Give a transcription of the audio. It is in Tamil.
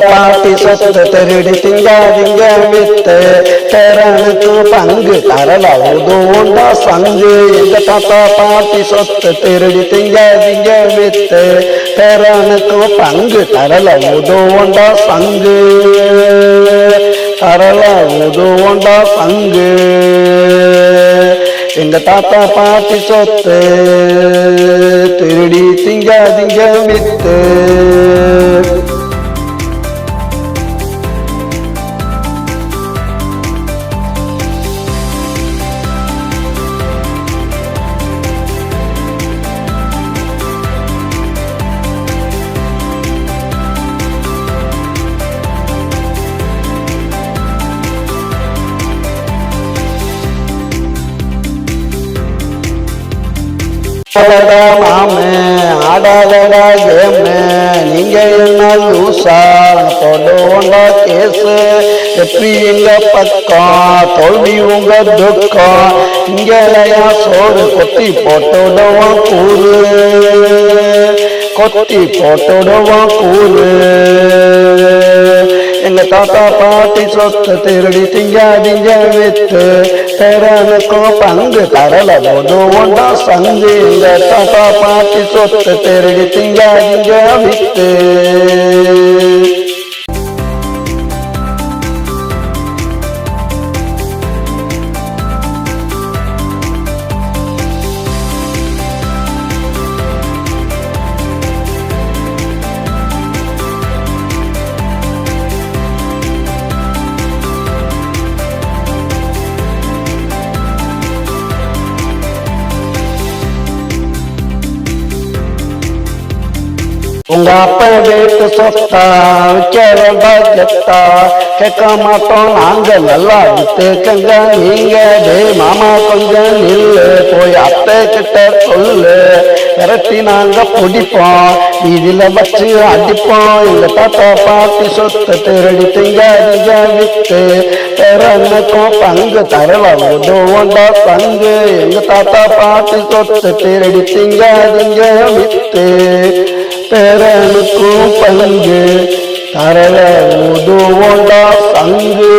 பாட்டி சொத்து திருடி திங்காதீங்க வித்து பேரனுக்கு பங்கு தரல உதவுண்டா சங்கு. எங்க தாத்தா பாட்டி சொத்து திருடி திங்காதீங்க வித்து பேரனுக்கு பங்கு தரல உதவுண்டா சங்கு. தரல உதவுண்டா சங்கு. எங்க தாத்தா பாட்டி சொத்து திருடி திங்காதீங்க வித்து. மாமே ஆடாதடா கேமு நீங்க என்ன லூசா போடுவோண்டா கேசு. எப்படி எங்க பக்கம் தோல்வி உங்க துக்கம் இங்கலையா சோறு கொத்தி போட்டுடுவோம் கூறு. கொத்தி போட்டுடுவோம் கூறு. எங்க தாத்தா பாட்டி சொத்து திருடி திங்காதீங்க வித்து பேரனுக்கும் பங்கு தரல உதவுண்டா சங்கு. எங்க தாத்தா பாட்டி சொத்து திருடி திங்காதீங்க வித்து. உங்க அப்பா வீட்டு சொத்தா விற்கிறதா கெத்தா கேட்க மாட்டோம் நாங்க நல்லா வித்துக்கங்க நீங்க. டே மாமா கொஞ்சம் நில்லு போய் அத்தை கிட்ட சொல்லு விரட்டி நாங்க பிடிப்போம் வீதியில வச்சு அடிப்போம். எங்க தாத்தா பாட்டி சொத்து திருடி திங்காதீங்க வித்து பேரனுக்கும் பங்கு தரல உதவுண்டா பங்கு. எங்க தாத்தா பாட்டி சொத்து திருடி திங்காதீங்க வித்து பேரனுக்கும் பங்கு தரல உதவுண்டா சங்கு.